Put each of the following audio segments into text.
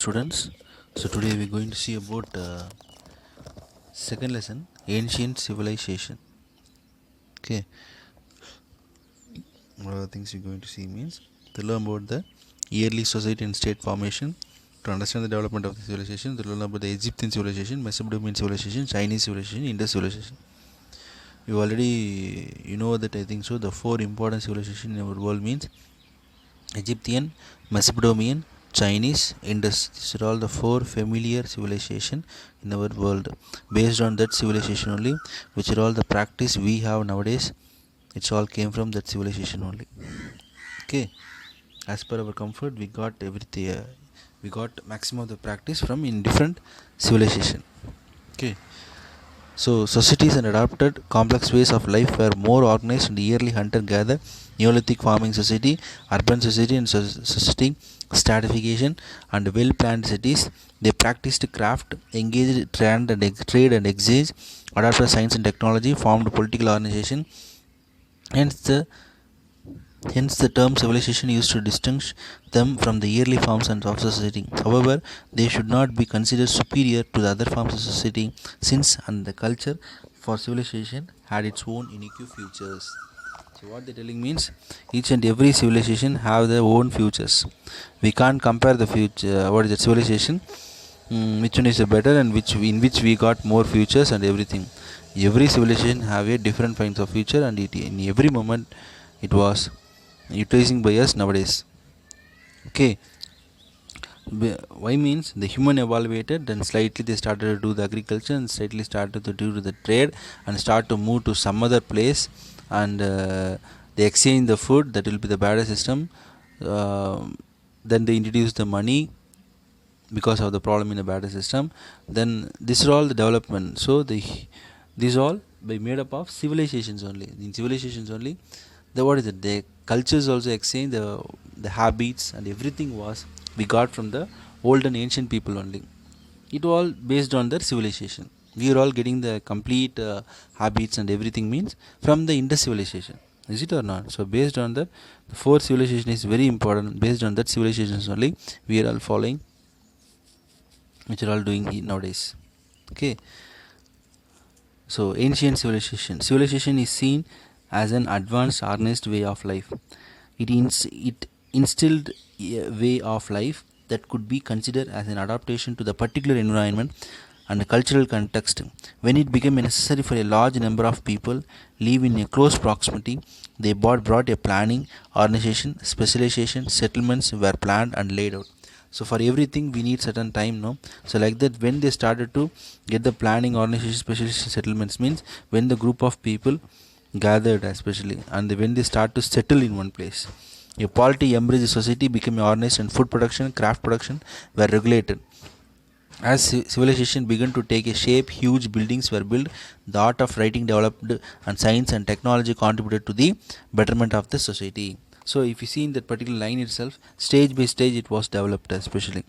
students. So today we're going to see about second lesson, ancient civilization. Okay, what are the things we're going to see means to learn about the early society and state formation, to understand the development of the civilization, to learn about the Egyptian civilization, Mesopotamian civilization, Chinese civilization, Indus civilization. You already know that, I think so. The four important civilizations in our world means Egyptian, Mesopotamian, Chinese, Indus. These are all the four familiar civilization in our world. Based on that civilization only, which are all the practice we have nowadays, it's all came from that civilization only. Okay, as per our comfort, we got everything. We got maximum of the practice from in different civilization. Okay. So, societies and adapted complex ways of life were more organized in the early hunter gatherer, Neolithic farming society, urban society, and society stratification, and well planned cities. They practiced craft, engaged trade and exchange, adopted science and technology, formed political organization. Hence, the term civilization used to distinguish them from the early forms of society. However, they should not be considered superior to the other forms of society, since and the culture for civilization had its own unique features. So what they're telling means each and every civilization have their own futures. We can't compare the future. What is the civilization? Which one is the better and in which we got more futures and everything. Every civilization have a different kinds of future, and in every moment it was utilizing by us nowadays. Okay, why means the human evaluated, then slightly they started to do the agriculture and slightly started to do the trade and start to move to some other place, and they exchange the food. That will be the barter system. Then they introduce the money because of the problem in the barter system. Then this is all the development. So these all by made up of civilizations only. In civilizations only, the what is it? The cultures also exchange the habits and everything was we got from the old and ancient people only. It all based on their civilization. We are all getting the complete habits and everything means from the Indus civilization. Is it or not? So based on that, the fourth civilization is very important. Based on that civilizations only, we are all following, which are all doing nowadays. Okay. So ancient civilization is seen as an advanced, organized way of life. It instilled a way of life that could be considered as an adaptation to the particular environment and the cultural context. When it became necessary for a large number of people live in a close proximity, they brought a planning, organization, specialization, settlements were planned and laid out. So for everything we need certain time, no? So like that, when they started to get the planning, organization, specialization, settlements means when the group of people gathered especially, and when they start to settle in one place, a polity embraced society became organized, and food production, craft production were regulated. As civilization began to take a shape, huge buildings were built, the art of writing developed, and science and technology contributed to the betterment of the society. So if you see in that particular line itself, stage by stage it was developed, especially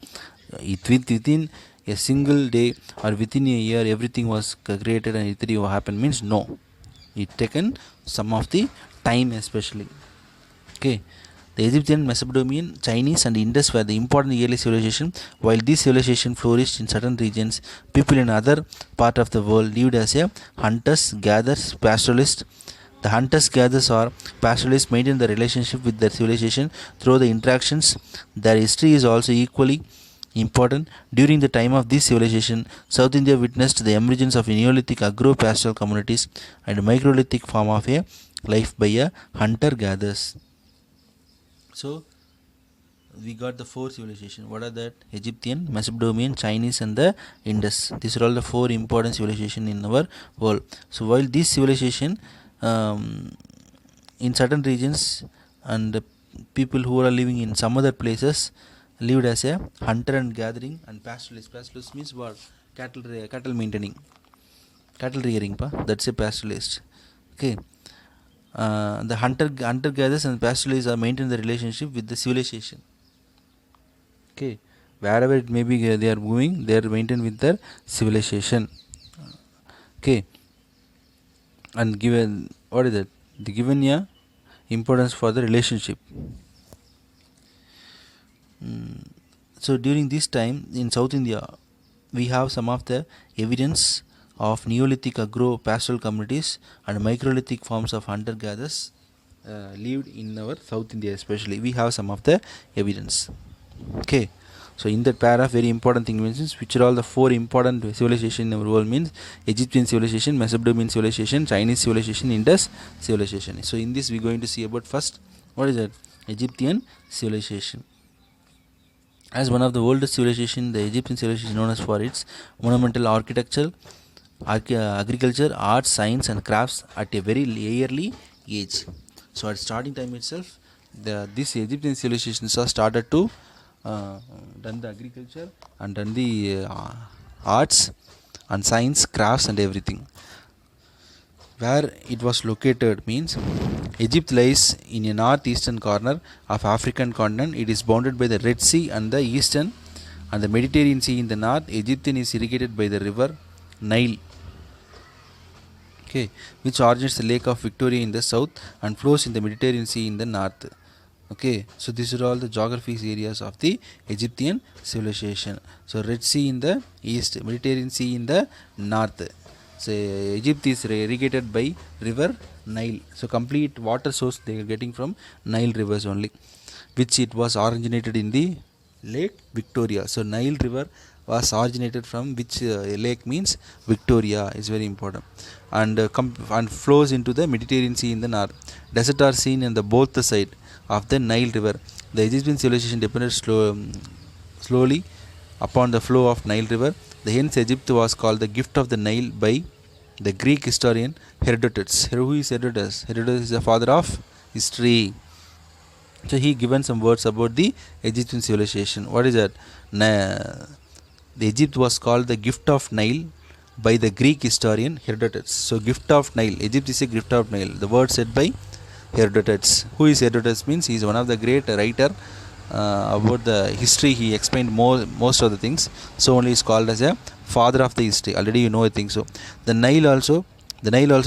within a single day or within a year everything was created and everything happened means no. It taken some of the time especially. Okay. The Egyptian, Mesopotamian, Chinese, and Indus were the important early civilization. While this civilization flourished in certain regions, people in other part of the world lived as a hunters, gatherers, pastoralists. The hunters, gatherers, or pastoralists maintained the relationship with their civilization through the interactions. Their history is also equally important. During the time of this civilization, South India witnessed the emergence of Neolithic agro-pastoral communities and microlithic form of a life by a hunter-gatherers. So we got the four civilization. What are that? Egyptian, Mesopotamian, Chinese, and the Indus. These are all the four important civilization in our world. So while this civilization, in certain regions, and the people who are living in some other places lived as a hunter and gathering and pastoralist. Pastoralist means what? Cattle maintaining, cattle rearing. That's a pastoralist. Okay. The hunter gatherers and pastoralists are maintain the relationship with the civilization. Okay, wherever it may be they are moving, they are maintained with their civilization. Okay, and given what is that? The given importance for the relationship. So during this time in South India, we have some of the evidence of Neolithic agro-pastoral communities and microlithic forms of hunter-gatherers lived in our South India especially. We have some of the evidence. Okay. So in that paragraph, very important thing mentions which are all the four important civilization in our world means Egyptian civilization, Mesopotamian civilization, Chinese civilization, Indus civilization. So in this we are going to see about first what is that Egyptian civilization. As one of the oldest civilization, the Egyptian civilization is known as for its monumental architecture, agriculture, art, science, and crafts at a very early age. So at starting time itself, this Egyptian civilization started to done the agriculture and done the arts and science, crafts, and everything. Where it was located means Egypt lies in a northeastern corner of African continent. It is bounded by the Red Sea on the eastern and the Mediterranean Sea in the north. Egypt is irrigated by the river Nile, okay, which originates the Lake of Victoria in the south and flows in the Mediterranean Sea in the north. Okay, so these are all the geographies areas of the Egyptian civilization. So Red Sea in the east, Mediterranean Sea in the north. So Egypt is irrigated by river Nile. So complete water source they are getting from Nile rivers only, which it was originated in the Lake Victoria. So Nile river was originated from which lake means Victoria is very important, and and flows into the Mediterranean Sea in the north. Desert are seen in the both the side of the Nile river. The Egyptian civilization depended slowly upon the flow of Nile river. The hence Egypt was called the gift of the Nile by the Greek historian Herodotus. Who is Herodotus? Herodotus is the father of history. So he given some words about the Egyptian civilization. What is that? The Egypt was called the gift of Nile by the Greek historian Herodotus. So gift of Nile. Egypt is a gift of Nile. The word said by Herodotus. Who is Herodotus means he is one of the great writer about the history. He explained most of the things. So only is called as a father of the history. Already you know I think so. The Nile also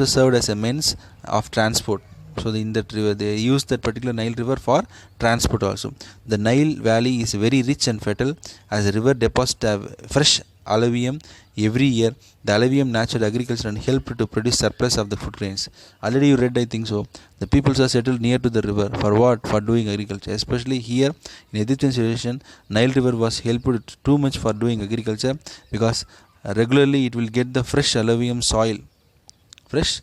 served as a means of transport. So in that river they use that particular Nile river for transport also. The Nile valley is very rich and fertile as the river deposits fresh alluvium every year. The alluvium nurtured agriculture and helped to produce surplus of the food grains. Already you read I think so. The peoples are settled near to the river for what? For doing agriculture. Especially here in Egyptian civilization, Nile river was helped too much for doing agriculture because regularly it will get the fresh alluvium soil. Fresh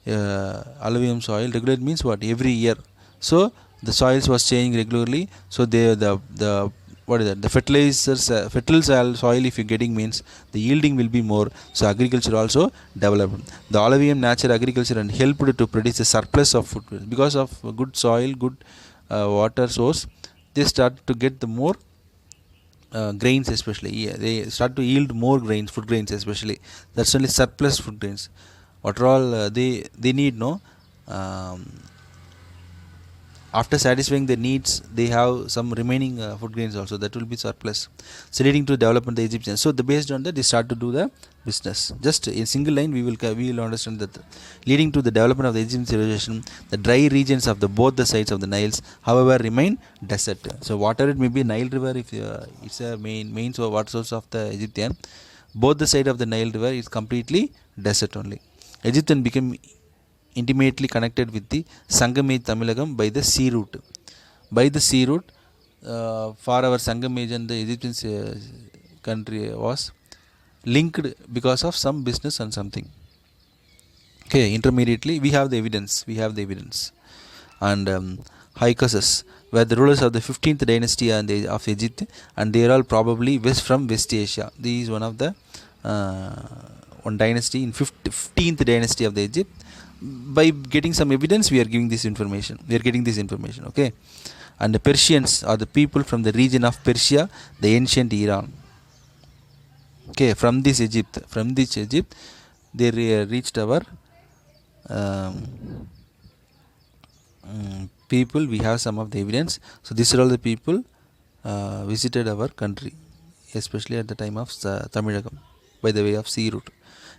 alluvium soil regular means what? Every year. So the soils was changing regularly. So the what is that? The fertilizers, fertile soil if you're getting means the yielding will be more. So agriculture also developed. The alluvium natural agriculture and helped to produce a surplus of food because of good soil, good water source. They start to get the more grains especially. Yeah, they start to yield more grains, food grains especially. That's only surplus food grains. What all they need no. After satisfying their needs they have some remaining food grains also that will be surplus, so leading to development of the Egyptians. So the based on that they start to do the business. Just in single line we will understand that leading to the development of the Egyptian civilization. The dry regions of the both the sides of the Niles however remain desert. So whatever it may be Nile river, if it's a main water source of the Egyptian, both the side of the Nile river is completely desert only. Egyptian became intimately connected with the Sangamej Tamilagam by the sea route. By the sea route, for our Sangamej and the Egyptian country was linked because of some business and something. Okay, intermediately we have the evidence. And Hyksos were the rulers of the 15th dynasty of Egypt, and they are all probably from West Asia. This is one of the one dynasty in 15th dynasty of the Egypt. By getting some evidence we are getting this information. Okay, and the Persians are the people from the region of Persia, the ancient Iran. Okay, from this Egypt they reached our people. We have some of the evidence. So these are all the people visited our country, especially at the time of Tamilagam by the way of sea route.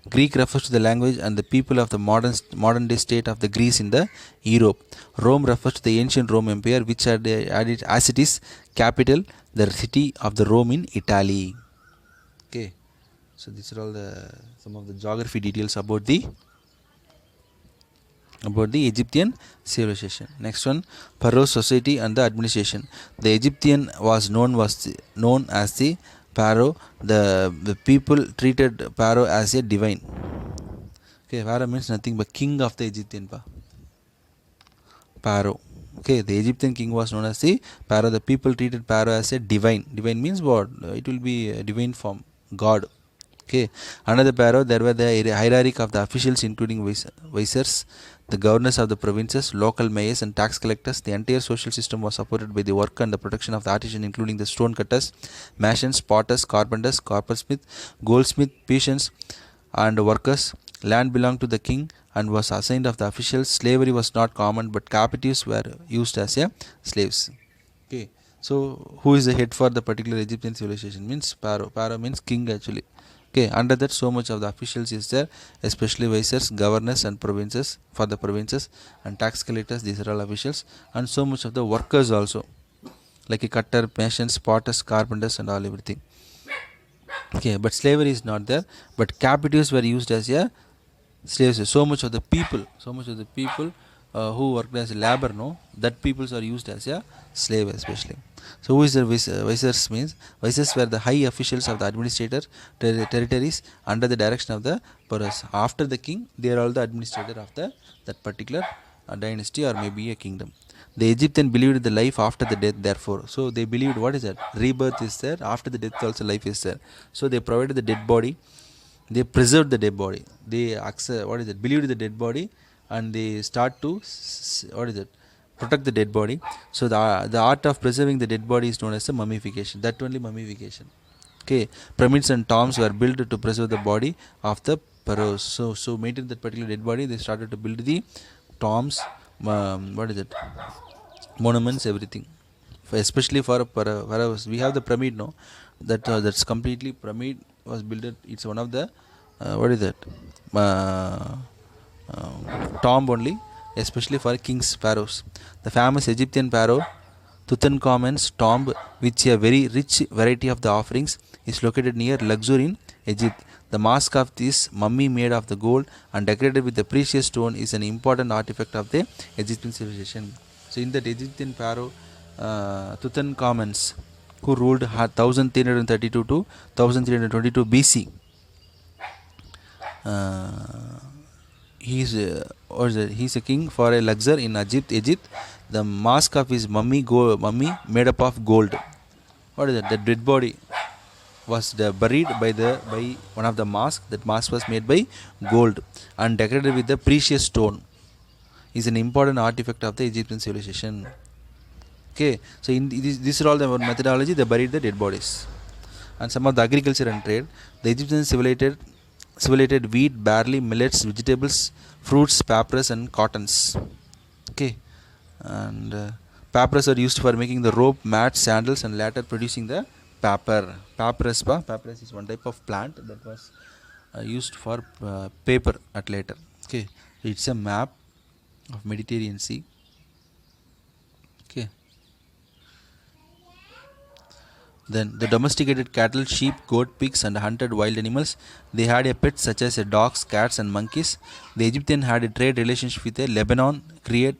Greek refers to the language and the people of the modern day state of the Greece in the Europe. Rome refers to the ancient Rome Empire, which had it as its capital, the city of the Rome in Italy. Okay, so these are all the some of the geography details about the Egyptian civilization. Next one, Pharaoh society and the administration. The Egyptian was known as the Pharaoh. The people treated Pharaoh as a divine. Okay, Pharaoh means nothing but king of the Egyptian Pharaoh. Okay, the Egyptian king was known as the Pharaoh. The people treated Pharaoh as a divine. Divine means what? It will be a divine form, God. Okay, another Pharaoh, there were the hierarchy of the officials, including viceroys, the governors of the provinces, local mayors, and tax collectors. The entire social system was supported by the work and the protection of the artisan, including the stone cutters, masons, potters, carpenters, coppersmith, goldsmith, patients, and workers. Land belonged to the king and was assigned of the officials. Slavery was not common, but captives were used as slaves. Okay, so who is the head for the particular Egyptian civilization? Means Pharaoh. Pharaoh means king actually. Okay, under that so much of the officials is there, especially viceroys, governors, and provinces for the provinces, and tax collectors. These are all officials, and so much of the workers also, like a cutter, masons, potters, carpenters, and all everything. Okay, but slavery is not there, but captives were used as a slaves. So much of the people who worked as labor, no, that peoples are used as a slave especially. So who is the viceroys? Means viceroys were the high officials of the administrator territories under the direction of the pharaohs. After the king, they are all the administrator of the that particular dynasty or maybe a kingdom. The Egyptian believed the life after the death, therefore. So they believed, what is that? Rebirth is there, after the death also life is there. So they provided the dead body, they preserved the dead body, they accept, what is it, believed the dead body, and they start to what is it, protect the dead body. So the art of preserving the dead body is known as the mummification. That only mummification. Okay, pyramids and tombs were built to preserve the body of the pharaohs. So maintain that particular dead body, they started to build the tombs, what is it, monuments, everything. Especially for pharaohs, we have the pyramid, no, that's completely pyramid was built. It's one of the what is that, tomb only, especially for kings, pharaohs. The famous Egyptian pharaoh Tutankhamun's tomb, which a very rich variety of the offerings, is located near Luxor in Egypt. The mask of this mummy, made of the gold and decorated with the precious stone, is an important artifact of the Egyptian civilization. So in that Egyptian pharaoh Tutankhamun's, who ruled 1332 to 1322 BC, he's a king for a Luxor in Egypt. The mask of his mummy made up of gold. What is that? The dead body was buried by one of the masks. That mask was made by gold and decorated with the precious stone. Is an important artifact of the Egyptian civilization. Okay, so in this are all the methodology. They buried the dead bodies. And some of the agriculture and trade. The Egyptians civilizated wheat, barley, millets, vegetables, fruits, papyrus, and cottons. Okay, and papyrus are used for making the rope, mats, sandals, and later producing the paper. Papyrus is one type of plant that was used for paper at later. Okay, so it's a map of Mediterranean Sea. Okay. Then the domesticated cattle, sheep, goat, pigs, and hunted wild animals. They had a pet such as dogs, cats, and monkeys. The Egyptian had a trade relationship with Lebanon, Crete,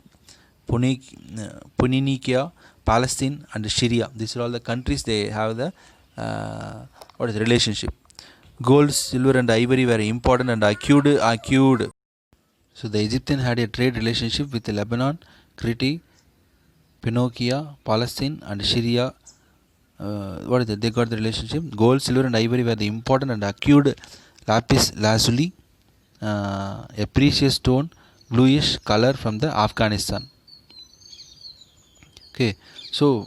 Phoenicia, Palestine, and Syria. These are all the countries they have the relationship. Gold, silver, and ivory were important and acquired. So the Egyptian had a trade relationship with Lebanon, Crete, Phoenicia, Palestine, and Syria. They got the relationship. Gold, silver, and ivory were the important and acquired. Lapis lazuli, a precious stone, bluish color from the Afghanistan. Okay, so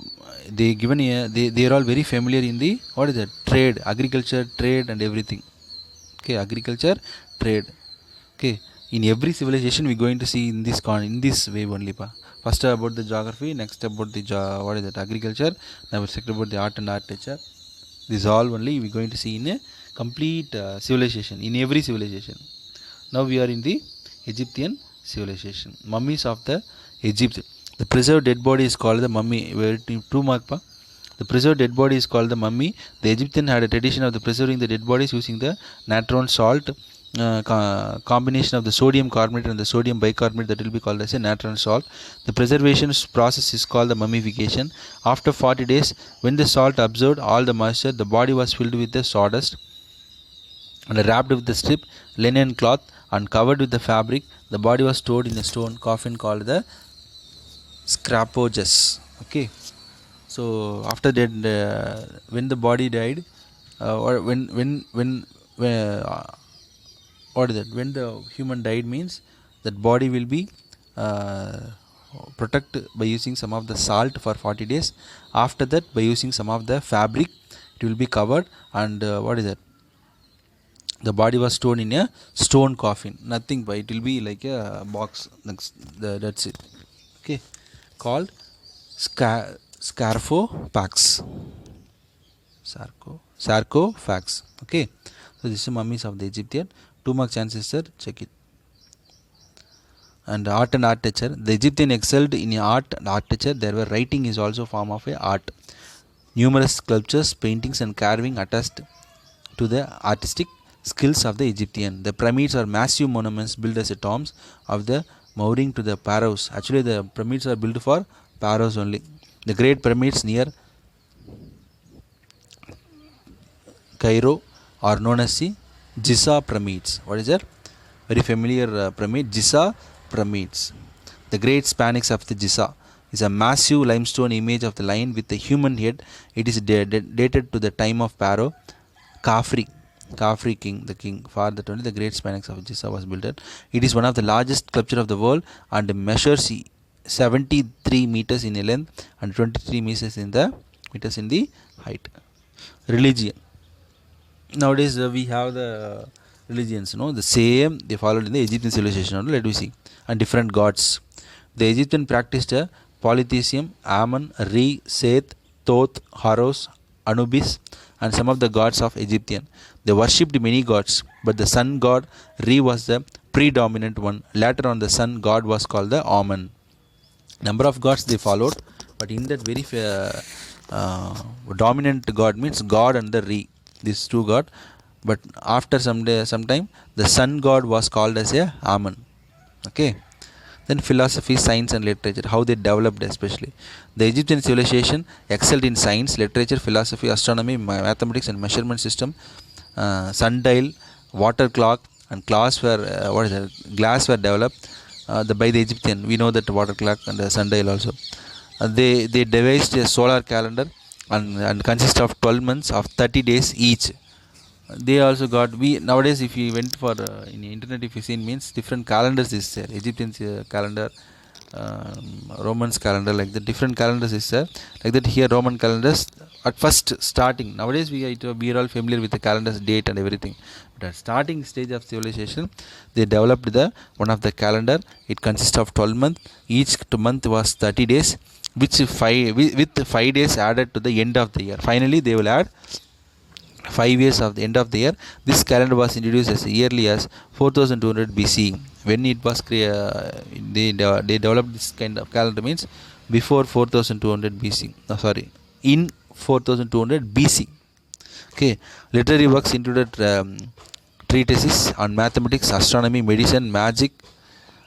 they given here, they are all very familiar in the trade, agriculture, trade, and everything. Okay, agriculture, trade. Okay, in every civilization we are going to see in this way only. First about the geography, next about the agriculture, now second about the art and architecture. This all only we are going to see in a complete civilization, in every civilization. Now we are in the Egyptian civilization. Mummies of the Egypt. The preserved dead body is called the mummy. Where 2 mark pa? The preserved dead body is called the mummy. The Egyptian had a tradition of the preserving the dead bodies using the natron salt combination of the sodium carbonate and the sodium bicarbonate, that will be called as a natron salt. The preservation process is called the mummification. After 40 days, when the salt absorbed all the moisture, the body was filled with the sawdust and wrapped with the strip linen cloth and covered with the fabric. The body was stored in a stone coffin called the sarcophagus. Okay. So after that, when the body died, or when what is that? When the human died means that body will be protected by using some of the salt for 40 days. After that, by using some of the fabric, it will be covered, and what is that? The body was stored in a stone coffin. Nothing, but it will be like a box. That's it. Okay, called sarcophagus. Sarcophagus. Okay, so this is mummies of the Egyptian. 2 mark chances, sir. Check it. And art and architecture. The Egyptian excelled in art and architecture. There were writing is also a form of a art. Numerous sculptures, paintings, and carving attest to the artistic skills of the Egyptian. The pyramids are massive monuments built as a tombs of the mooring to the pharaohs. Actually, the pyramids are built for pharaohs only. The great pyramids near Cairo are known as the Giza pyramids. What is that? Very familiar pyramid, Giza pyramids. The great Sphinx of the Giza is a massive limestone image of the lion with a human head. It is dated to the time of Pharaoh Khafre king, the king. For that only the great Sphinx of Giza was built. It is one of the largest sculpture of the world and measures 73 meters in length and 23 meters in the height. Religion. Nowadays we have the religions, the same they followed in the Egyptian civilization. Let me see. And different gods. The Egyptian practiced polytheism. Amun, Re, Seth, Thoth, Horus, Anubis, and some of the gods of Egyptian. They worshipped many gods, but the sun god Re was the predominant one. Later on, the sun god was called the Amun. Number of gods they followed, but in that very dominant god means God and the Re. These two god, but after some time the sun god was called as a Amun. Okay. Then philosophy, science, and literature, how they developed especially. The Egyptian civilization excelled in science, literature, philosophy, astronomy, mathematics, and measurement system. Sundial, water clock, and glass were developed by the Egyptian. We know that water clock and the sundial also. They devised a solar calendar and consist of 12 months of 30 days each. They also got, we nowadays if you went for in the internet, if you seen means different calendars is there. Egyptian calendar, Romans calendar, like the different calendars is there. Like that here Roman calendars at first starting. Nowadays we are all familiar with the calendar's date and everything. But at starting stage of civilization, they developed one of the calendar. It consists of 12 months. Each month was 30 days, which with 5 days added to the end of the year. Finally, they will add 5 years of the end of the year. This calendar was introduced as early as 4200 BC. When it was they developed this kind of calendar means before 4200 BC. In 4200 BC. Okay. Literary works included treatises on mathematics, astronomy, medicine, magic,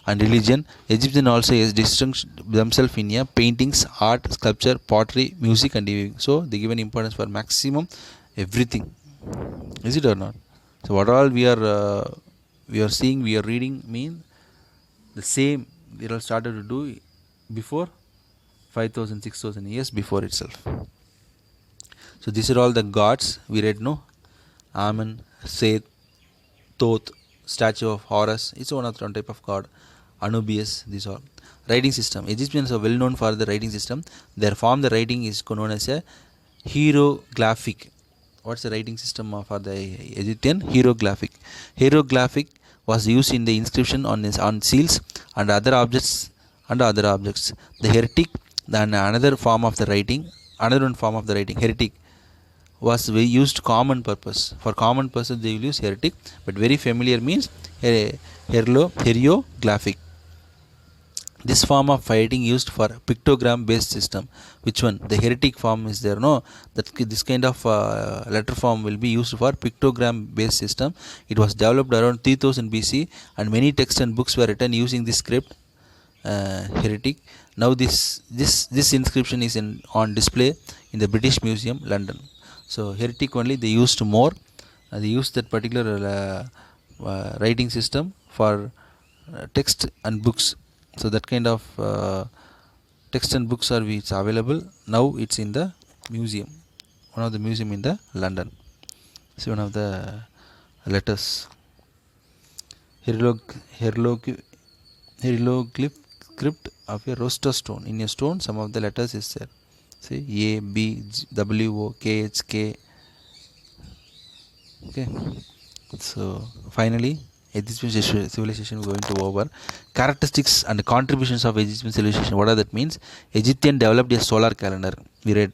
and religion. Egyptians also distinguished themselves in paintings, art, sculpture, pottery, music, and weaving. So they given importance for maximum everything. Is it or not? So what all we are seeing, we are reading mean the same they all started to do before 5000 6000 years before itself. So these are all the gods we read, no? Amun, Seth, Thoth, statue of Horus, it's one type of god. Anubis, these all. Writing system. Egyptians are well known for the writing system. Their form, the writing is known as a hieroglyphic. What's the writing system for the Egyptian? Hieroglyphic. Hieroglyphic was used in the inscription on seals and other objects. The heretic, then another one form of the writing. Heretic was used common purpose. For common purpose they will use heretic, but very familiar means hieroglyphic. This form of writing used for pictogram based system. Which one? The heretic form is there, no? That this kind of letter form will be used for pictogram based system. It was developed around 3000 BC, and many texts and books were written using this script, heretic. Now this inscription is on display in the British Museum, London. So heretic only they used more. They used that particular writing system for text and books. So that kind of text and books are it's available now. It's in the museum, one of the museum in the London. So one of the letters, hieroglyph script of a roster stone. In a stone, some of the letters is there. See A, B, W, O, K, H, K. Okay. So finally, Egyptian civilization is going to over. Characteristics and contributions of Egyptian civilization. What are that means? Egyptian developed a solar calendar. We read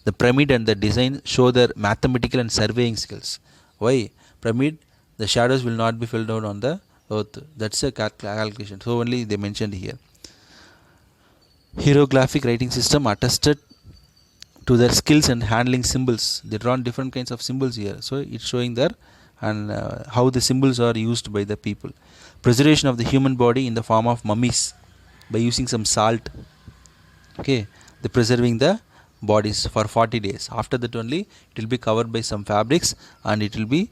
the pyramid and the design show their mathematical and surveying skills. Why? Pyramid, the shadows will not be filled out on the earth. That's a calculation. So only they mentioned here. Hieroglyphic writing system attested to their skills and handling symbols. They drawn different kinds of symbols here. So it's showing there and how the symbols are used by the people. Preservation of the human body in the form of mummies by using some salt. Okay, they preserving the bodies for 40 days. After that only it will be covered by some fabrics and it will be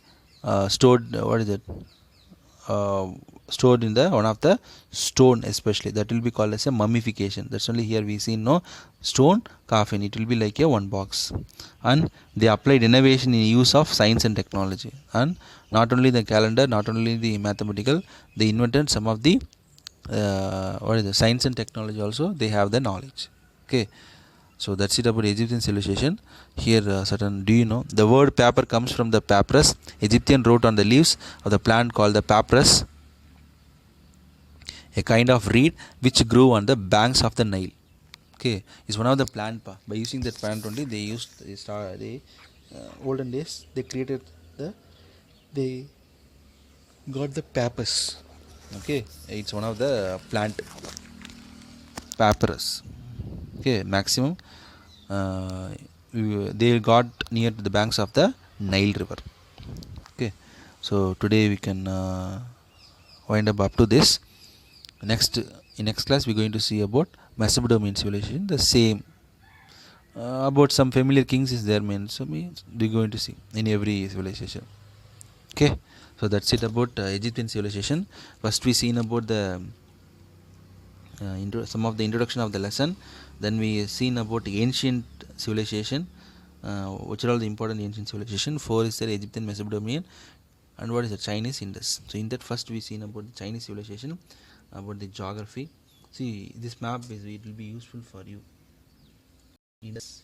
stored. What is it? Stored in the one of the stone, especially that will be called as a mummification. That's only here we see no stone coffin. It will be like a one box. And they applied innovation in use of science and technology, and not only the calendar, not only the mathematical, they invented some of the what is the science and technology also. They have the knowledge. Okay, so that's it about Egyptian civilization. Here certain, do you know the word paper comes from the papyrus? Egyptian wrote on the leaves of the plant called the papyrus, a kind of reed which grew on the banks of the Nile. Okay, is one of the plant. By using that plant only, they used they olden days they created the they got the papyrus. Okay, it's one of the plant papyrus. Okay, maximum they got near to the banks of the Nile river. Okay, so today we can wind up to this. Next, in next class we are going to see about Macedonian civilization. The same about some familiar kings is there means, so means we are going to see in every civilization. Okay, so that's it about Egyptian civilization. First we seen about the some of the introduction of the lesson. Then we seen about ancient civilization, which are all the important ancient civilization. 4 is the Egyptian, Macedonian, and what is the Chinese, Indus. So in that first we seen about the Chinese civilization, about the geography. See this map is, it will be useful for you. Indus